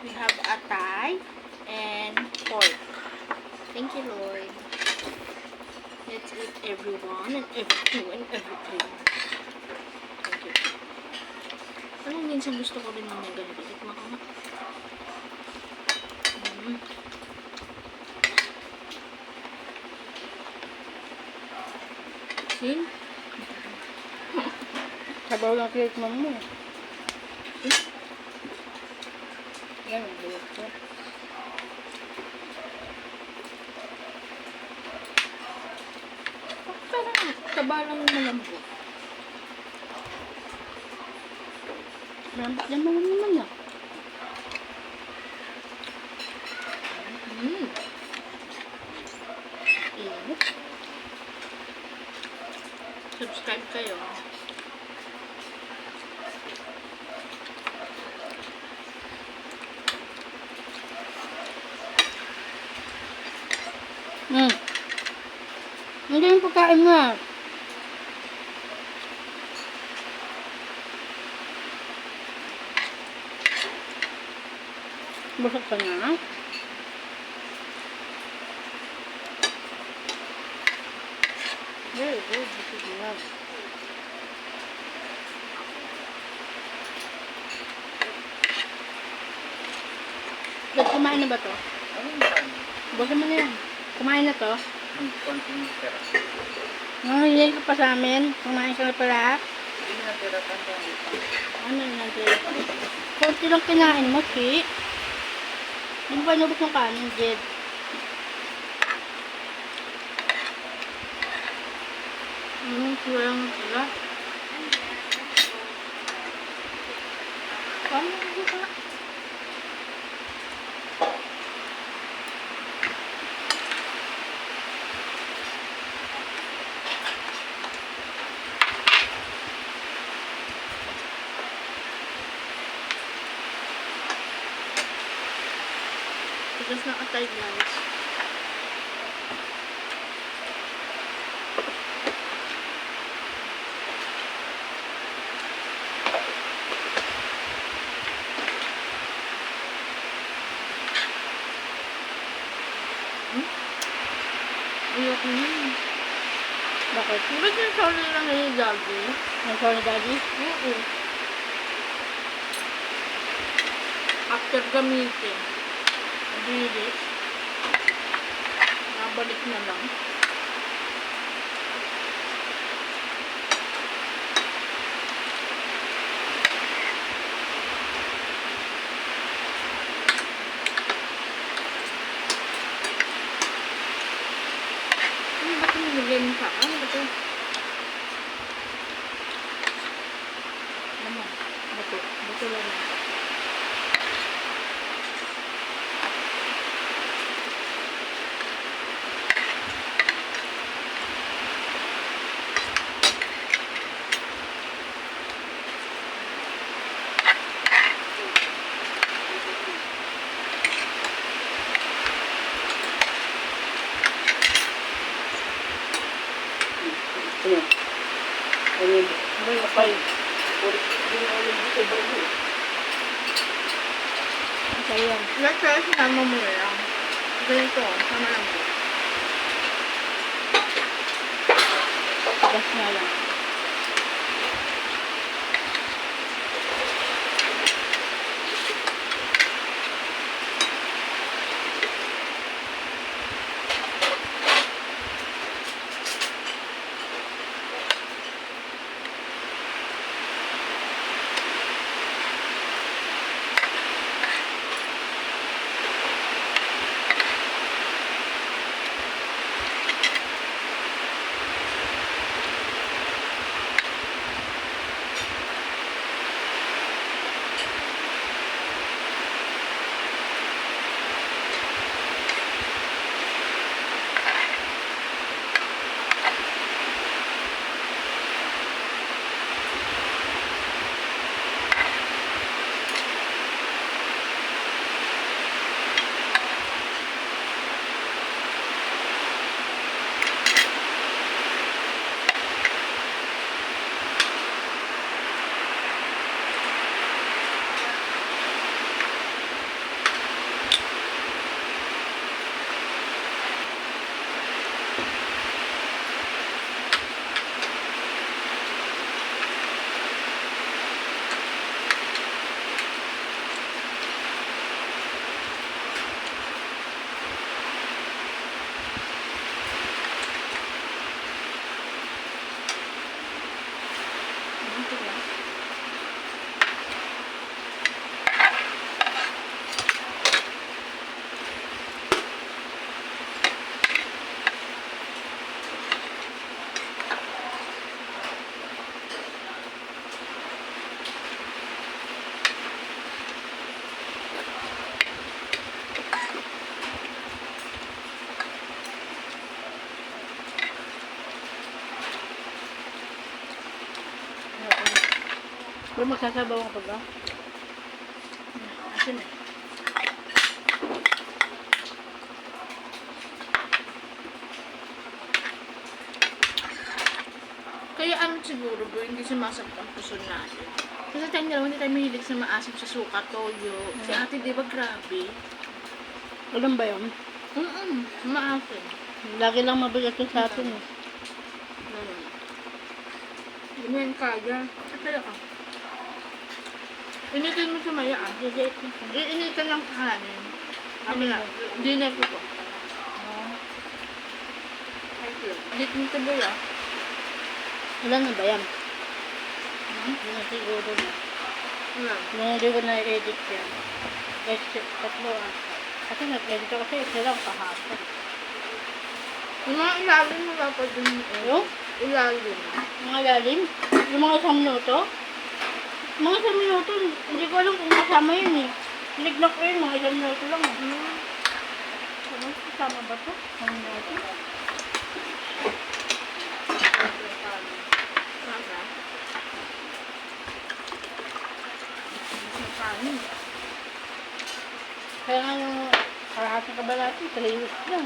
We have atay and pork. Thank you, Lord. Let's eat everyone and everything and everything. Thank you. Alam, minsan gusto ko rin ng ganito. Tikman ko na. See? Sabaw lang cake mo mo. Yan, bulat ko. Parang taba lang yung malambot. Malambot naman naman na. Init. Subscribe kayo. Hindi yung pagkain mo. Busog ka na. Very good. Busog na. Dad, kumain na ba to? Busog mo na yan. Kumain na to? Konting pera. Nangyayay ka pa sa amin. Kumain ka na pala. Hindi na pera tanda. Ano na Jed? Konti lang kinain mo, Ki. Hindi mo pa inubos ng kanin, Jed. Kulang na sila. Paano mo ka? Tigas ng atay, guys. Ayok na yun. Bakit? Ba't yung sorry lang na yung Daddy? Ang sorry, Daddy? Oo. After gamitin. Bilis. Nabalik na lang. Ano ba ito nilagay mo sa? Ano ba ito? Ano? Bato. Bato lang na. Ano? Ano yun? May apay. Okay yan. Let's try sinama mo na lang. Ganito, sama lang po. Tigas nga lang. Pero magsasabaw ka pa ba? Asin eh. Kaya ano siguro bro, hindi sumasabot ang puso natin. Kasi tayong dalawa hindi tayo mahilig sa maasim sa suka, toyo. Si ate di ba grabe? Alam ba yun? Maasim. Lagi lang mabigat yun sa atin eh. Hindi mo yan kaya. Kaya ka. Initin mo sumaya ah. Initin lang kahanin. Kami na. Dinner ko to. Init mo tuloy ah. Wala na ba yan? Hindi na siguro na. Wala. Nung hindi ko na-edit yan. Kasi tatlo ata. Kasi nag-edit ko kasi isa lang kahapon. Yung mga ilalim mo dapat dun. Yung? Ilalim. Mga lalim? Yung mga isang minuto? Mga isang minuto, hindi ko alam kung kasama yun eh. Nignok ko yun, mga isang minuto lang eh. Ano, kasama ba ito? Isang minuto? Kaya nga yung kalahati ka ba natin, 3 weeks lang.